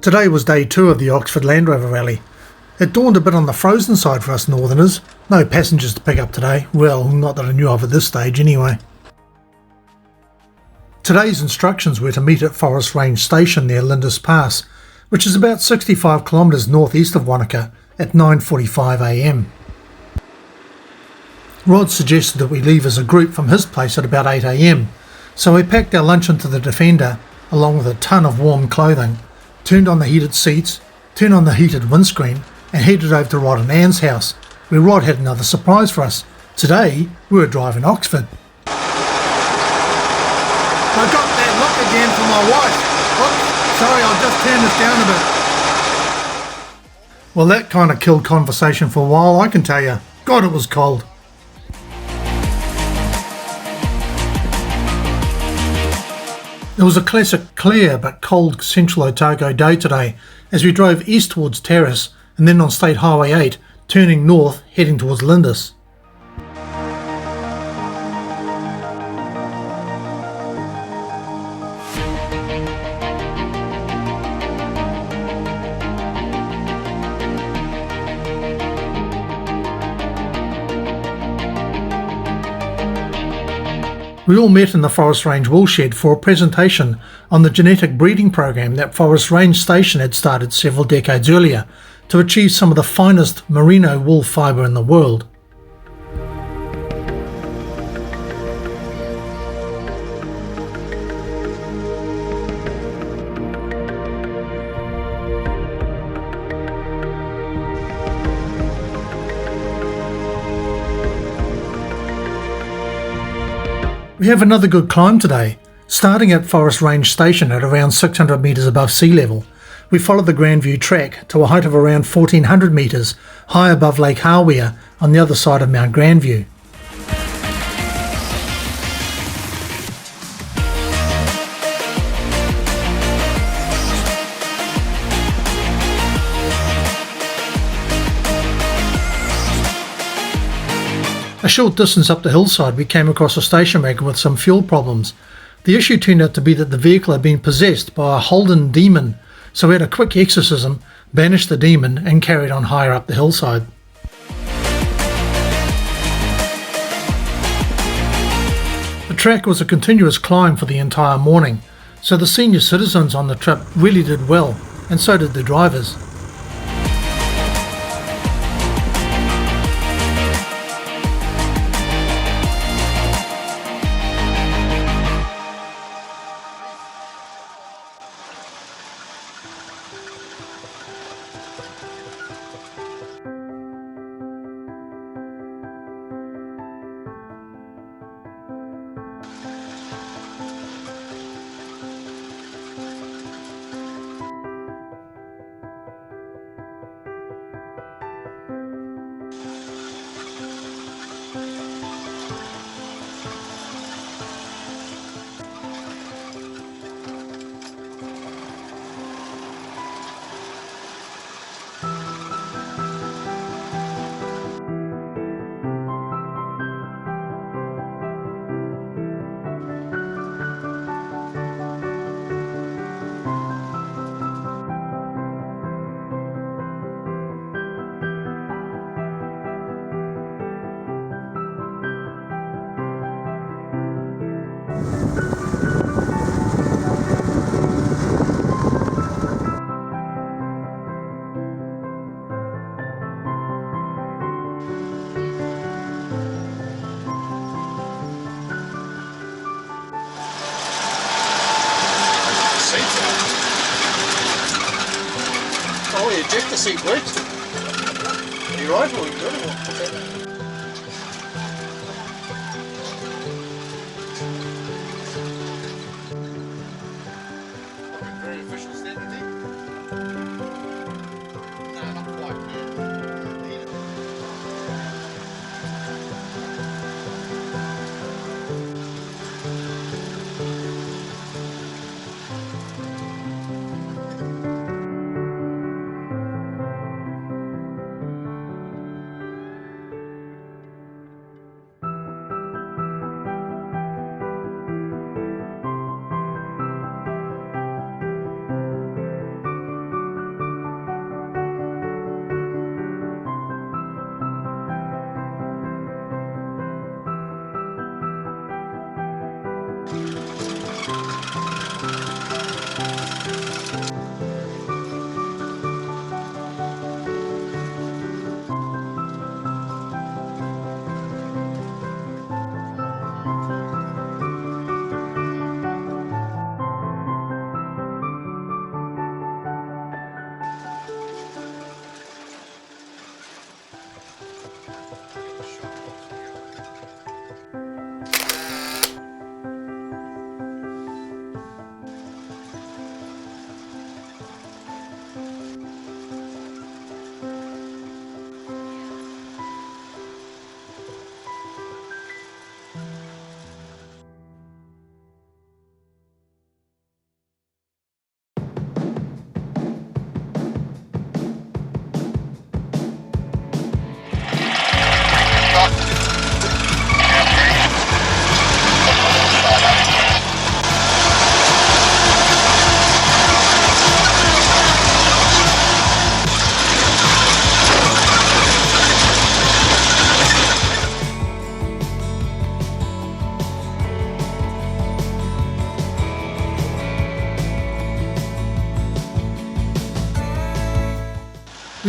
Today was day 2 of the Oxford Land-Rover rally. It dawned a bit on the frozen side for us northerners. No passengers to pick up today. Well, not that I knew of at this stage anyway. Today's instructions were to meet at Forest Range Station near Lindis Pass, which is about 65 kilometres northeast of Wanaka, at 9:45 a.m. Rod suggested that we leave as a group from his place at about 8 a.m, so we packed our lunch into the Defender along with a ton of warm clothing, turned on the heated seats, turned on the heated windscreen and headed over to Rod and Anne's house, where Rod had another surprise for us. Today we were driving Oxford. I got that look again from my wife. Oops, sorry, I'll just turn this down a bit. Well, that kind of killed conversation for a while, I can tell you. God, it was cold. It was a classic clear but cold Central Otago day today as we drove east towards Terrace and then on State Highway 8, turning north heading towards Lindis. We all met in the Forest Range woolshed for a presentation on the genetic breeding program that Forest Range Station had started several decades earlier to achieve some of the finest merino wool fibre in the world. We have another good climb today. Starting at Forest Range Station at around 600 metres above sea level, we followed the Grandview track to a height of around 1400 metres, high above Lake Hawea on the other side of Mount Grandview. A short distance up the hillside we came across a station wagon with some fuel problems. The issue turned out to be that the vehicle had been possessed by a Holden demon, so we had a quick exorcism, banished the demon and carried on higher up the hillside. The track was a continuous climb for the entire morning, so the senior citizens on the trip really did well, and so did the drivers. Oh, you eject the seat right. Are you right or are you good? Very official standard thing. No, not quite.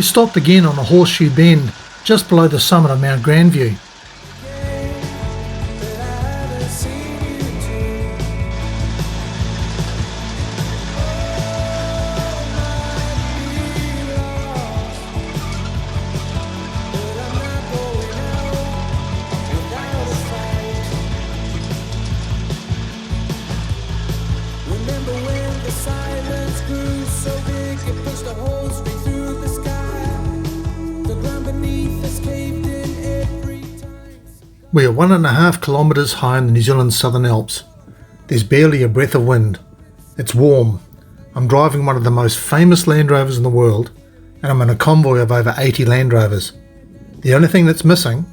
We stopped again on a horseshoe bend just below the summit of Mount Grandview. We are 1.5 kilometres high in the New Zealand Southern Alps. There's barely a breath of wind. It's warm. I'm driving one of the most famous Land Rovers in the world, and I'm in a convoy of over 80 Land Rovers. The only thing that's missing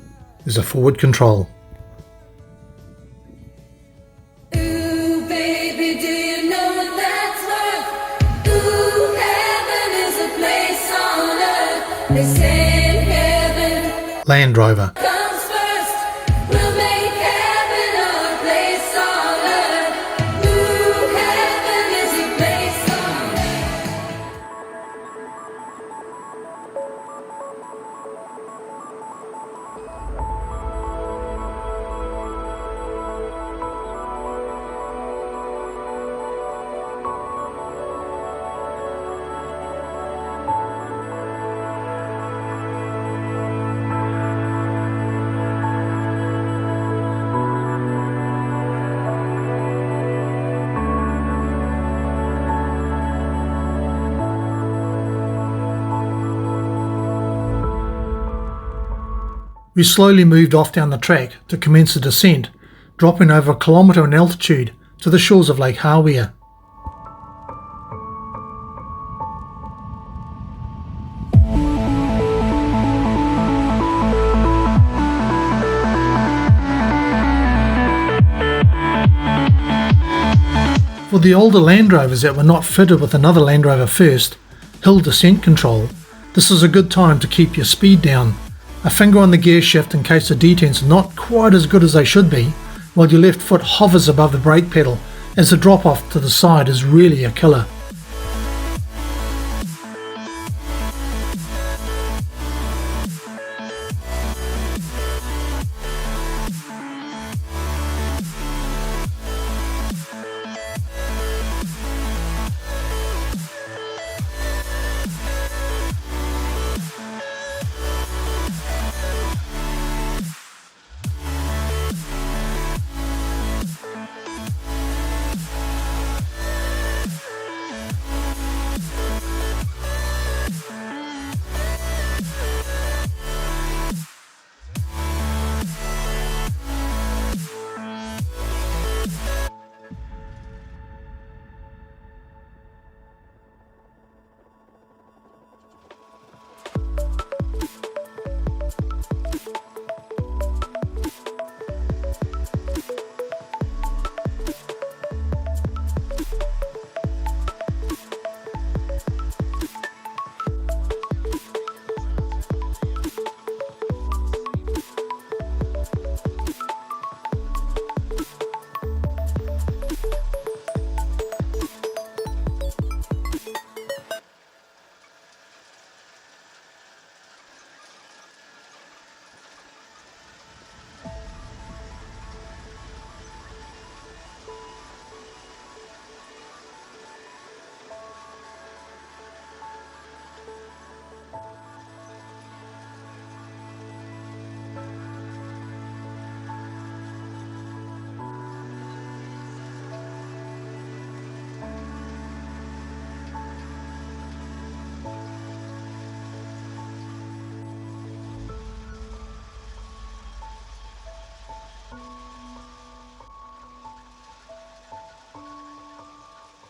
is a forward control. Ooh, baby, do you know what that's worth? Ooh, heaven is a place on earth. They say in heaven Land Rover. comes first. We'll make heaven our place on earth. Ooh, heaven is a place on earth. We slowly moved off down the track to commence the descent, dropping over 1 kilometre in altitude to the shores of Lake Hawea. For the older Land Rovers that were not fitted with another Land Rover First, hill descent control, this is a good time to keep your speed down. A finger on the gear shift in case the detents are not quite as good as they should be, while your left foot hovers above the brake pedal, as the drop off to the side is really a killer.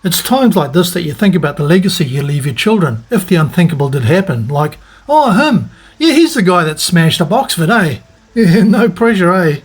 It's times like this that you think about the legacy you leave your children, if the unthinkable did happen, like, oh him, yeah he's the guy that smashed up Oxford, eh? Yeah, no pressure, eh?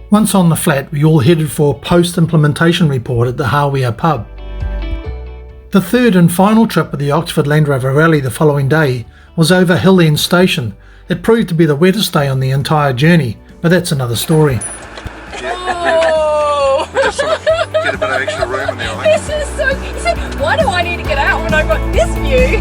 Once on the flat, we all headed for a post-implementation report at the Hawea pub. The third and final trip of the Oxford Land Rover Rally the following day was over Hill End Station. It proved to be the wettest day on the entire journey, but that's another story. Oh! We just sort of get a bit of extra room in there, I think. This is so... See, why do I need to get out when I've got this view?